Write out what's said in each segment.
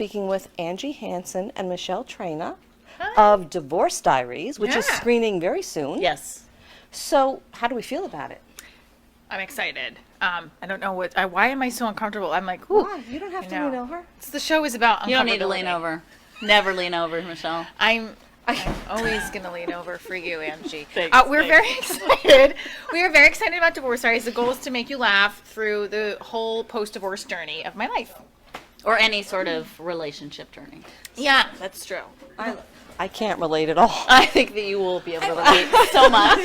speaking with Angie Hansen and Michelle Traina of Divorce Diaries, which is screening very soon. Yes. So how do we feel about it? I'm excited. I don't know why am I so uncomfortable? I'm like, ooh. Why? You don't have to lean over. The show is about You don't need to lean over. Never lean over, Michelle. I'm always going to lean over for you, Angie. Thanks. Very excited. We are very excited about Divorce Diaries. The goal is to make you laugh through the whole post-divorce journey of my life. Or any sort of relationship journey. Yeah, that's true. I can't relate at all. I think that you will be able to relate so much.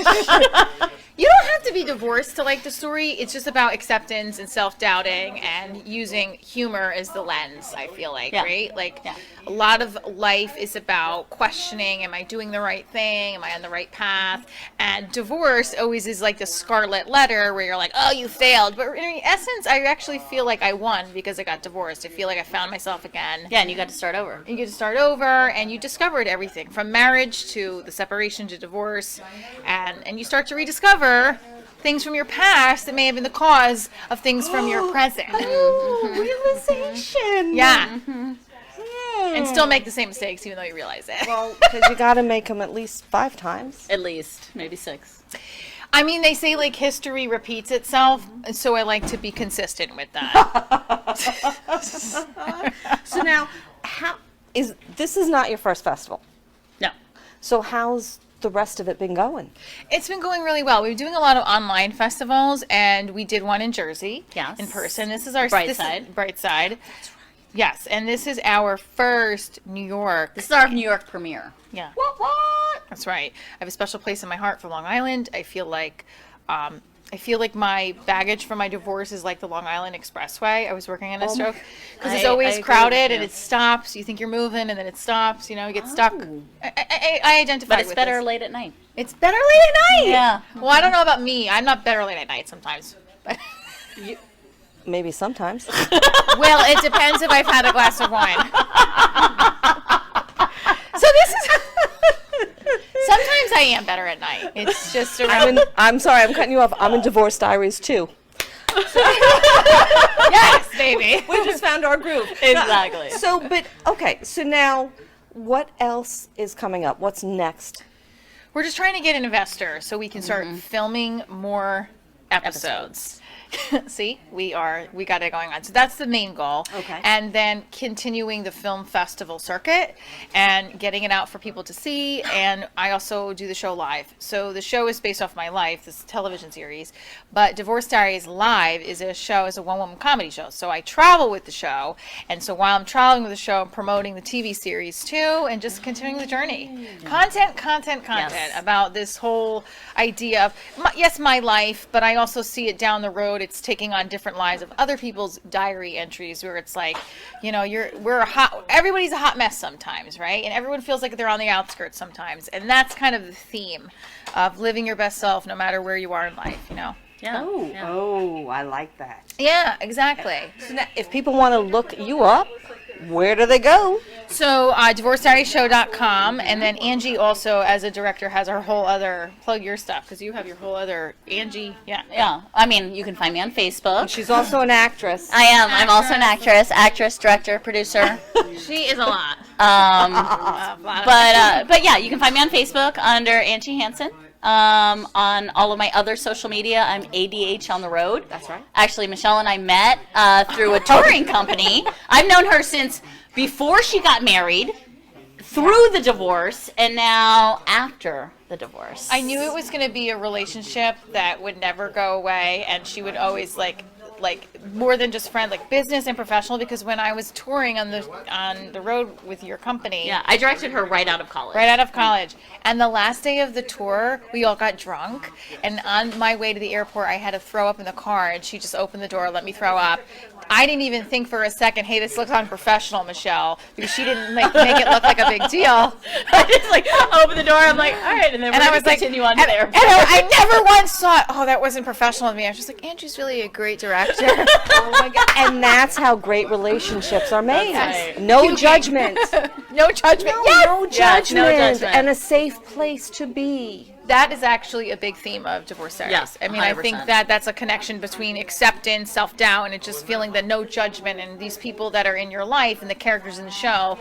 You don't have to be divorced to like the story. It's just about acceptance and self-doubting and using humor as the lens, I feel like, right? Like, a lot of life is about questioning, am I doing the right thing? Am I on the right path? And divorce always is like the scarlet letter where you're like, oh, you failed. But in essence, I actually feel like I won because I got divorced. I feel like I found myself again. Yeah, and you got to start over. You get to start over, and you discovered everything from marriage to the separation to divorce, and you start to rediscover things from your past that may have been the cause of things from your present. Realization. Yeah. And still make the same mistakes even though you realize it. Well, because you got to make them at least 5 times. At least, maybe 6. I mean, they say like history repeats itself, and so I like to be consistent with that. So now, this is not your first festival? No. So how's the rest of it been going? It's been going really well. We've been doing a lot of online festivals, and we did one in Jersey in person. This is our Brightside. Brightside. That's right. Yes, and this is our first New York. This is our New York premiere. Yeah. What? That's right. I have a special place in my heart for Long Island. I feel like my baggage from my divorce is like the Long Island Expressway. I was working on a stroke because it's always crowded and it stops. You think you're moving and then it stops. You know, you get stuck. I identify with But it's better this. late at night. It's better late at night. Yeah. Well, I don't know about me. I'm not better late at night sometimes. Maybe sometimes. Well, it depends if I've had a glass of wine. So this is. Sometimes I am better at night. It's just around. I'm sorry, I'm cutting you off. I'm in Divorce Diaries too. Yes, baby. We just found our groove. Exactly. So now, what else is coming up? What's next? We're just trying to get an investor so we can start filming more episodes. See, we got it going on. So that's the main goal. Okay. And then continuing the film festival circuit and getting it out for people to see. And I also do the show live. So the show is based off my life, this television series. But Divorce Diaries Live is a one-woman comedy show. So I travel with the show. And so while I'm traveling with the show, I'm promoting the TV series too and just continuing the journey. Content about this whole idea of, my life, but I also see it down the road. It's taking on different lives of other people's diary entries where it's like, everybody's a hot mess sometimes, right? And everyone feels like they're on the outskirts sometimes. And that's kind of the theme of living your best self no matter where you are in life, Yeah. Oh, I like that. Yeah, exactly. So now, if people want to look you up, where do they go? So, divorcediaryshow.com, and then Angie also, as a director, has her whole other, plug your stuff, because you have your whole other, Angie, Yeah. I mean, you can find me on Facebook. She's also an actress. I am. I'm also an actress, director, producer. She is a lot. But yeah, you can find me on Facebook under Angie Hansen. On all of my other social media, I'm ADH on the road. That's right. Actually, Michelle and I met through a touring company. I've known her since before she got married, through the divorce, and now after the divorce. I knew it was going to be a relationship that would never go away, and she would always like more than just friend, like business and professional, because when I was touring on the road with your company. Yeah, I directed her right out of college. And the last day of the tour, we all got drunk, and on my way to the airport, I had to throw up in the car, and she just opened the door, let me throw up. I didn't even think for a second, hey, this looks unprofessional, Michelle, because she didn't make it look like a big deal. I just opened the door, I'm like, all right, and then we're going to continue on to the airport. And I never once thought, oh, that wasn't professional of me. I was just like, Andrew's really a great director. Oh my God. And that's how great relationships are made. Right. No judgment. No judgment. No judgment. Yes, no judgment. And a safe place to be. that is actually a big theme of Divorce Diaries. Yeah, I mean, I think 100%. that that's a connection between acceptance, self-doubt, and it's just feeling that no judgment. And these people that are in your life and the characters in the show,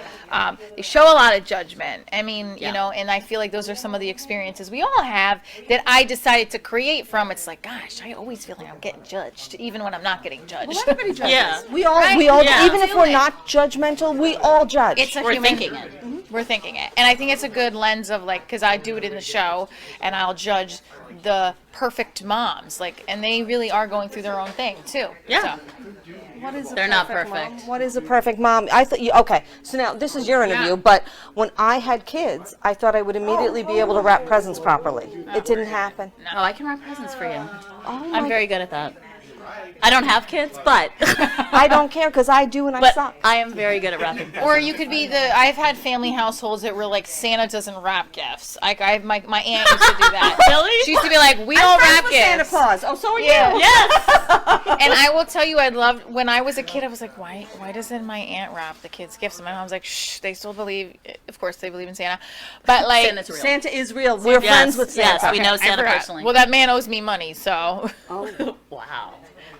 they show a lot of judgment. I mean, Yeah. you know, and I feel like those are some of the experiences we all have that I decided to create from. It's like, gosh, I always feel like I'm getting judged, even when I'm not getting judged. Everybody judges. Yeah. We all, Right? Yeah. even if Do we're it. not judgmental, we all judge. It's a We're human, thinking it. We're thinking it, and I think it's a good lens of like, because I do it in the show, and I'll judge the perfect moms, like, and they really are going through their own thing too. Yeah. So. What is a They're not perfect perfect. mom? What is a perfect mom? I thought you, okay, so now this is your interview, Yeah. but when I had kids, I thought I would immediately be able to wrap presents properly. It didn't happen. Oh, I can wrap presents for you. Oh I'm my very good at that. I don't have kids, but I don't care because I do and I but suck. I am very good at wrapping presents. Or you could be the. I've had family households that were like Santa doesn't wrap gifts. Like my aunt used to do that. Really? She used to be like, we don't wrap gifts. Santa Claus. Oh, so are Yeah. you. Yes. And I will tell you, I loved when I was a kid. I was like, why doesn't my aunt wrap the kids' gifts? And my mom's like, shh, they still believe. Of course, they believe in Santa, but like. Santa's real. Santa is real. We're Yes, friends with Santa. yes, we know I Santa forgot. personally. Well, that man owes me money, so. Wow.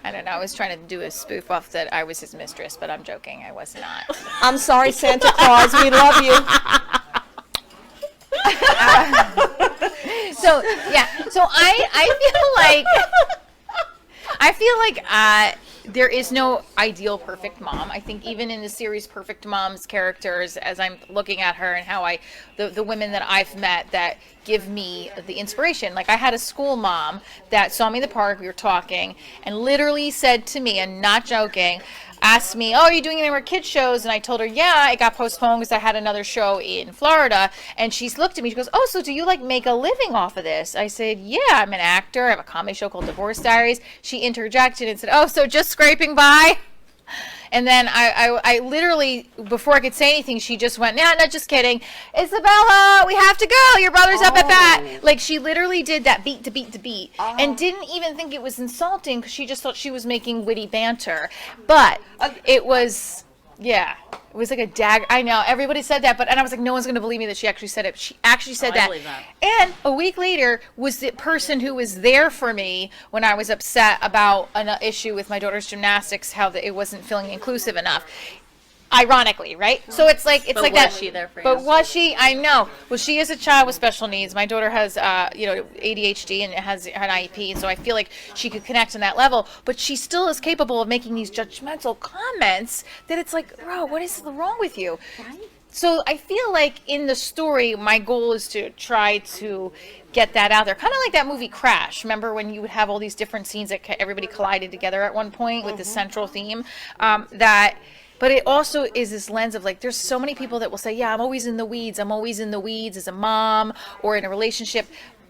I don't know. I was trying to do a spoof off that I was his mistress, but I'm joking. I was not. I'm sorry, Santa Claus. We love you. So yeah. So I feel like there is no ideal perfect mom. I think even in the series Perfect Mom's characters, as I'm looking at her and how the women that I've met that give me the inspiration. Like I had a school mom that saw me in the park, we were talking, and literally said to me, and not joking, asked me, oh, are you doing any more kids shows? And I told her, yeah, it got postponed because I had another show in Florida. And she's looked at me, she goes, oh, so do you like make a living off of this? I said, yeah, I'm an actor. I have a comedy show called Divorce Diaries. She interjected and said, oh, so just scraping by? And then I literally, before I could say anything, she just went, nah, no, just kidding. Isabella, we have to go. Your brother's up at bat. Like, she literally did that beat to beat to beat and didn't even think it was insulting because she just thought she was making witty banter. But it was, yeah, it was like a dagger. I know, everybody said that, and I was like, no one's going to believe me that she actually said it. She actually said I that. believe that. And a week later was the person who was there for me when I was upset about an issue with my daughter's gymnastics, how it wasn't feeling inclusive enough. Ironically, right? So it's like But like was that. she there for you? But was she? I know. Well, she is a child with special needs. My daughter has, ADHD and has an IEP, and so I feel like she could connect on that level. But she still is capable of making these judgmental comments that it's like, bro, what is wrong with you? So I feel like in the story, my goal is to try to get that out there. Kind of like that movie Crash. Remember when you would have all these different scenes that everybody collided together at one point with the central theme? But it also is this lens of like, there's so many people that will say, yeah, I'm always in the weeds. I'm always in the weeds as a mom or in a relationship.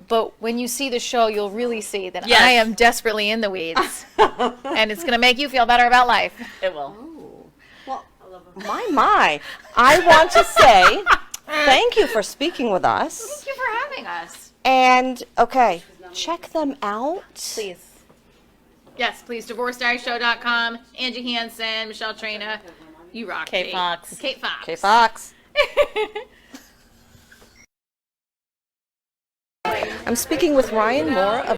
But when you see the show, you'll really see that Yes. I am desperately in the weeds. And it's going to make you feel better about life. It will. My. I want to say thank you for speaking with us. Thank you for having us. And, okay, check them out. Please. Yes, please. DivorceDiaryShow.com. Angie Hansen, Michelle Trina. You rock. Kate Fox. Kate Fox. Okay, Fox. I'm speaking with Ryan Moore of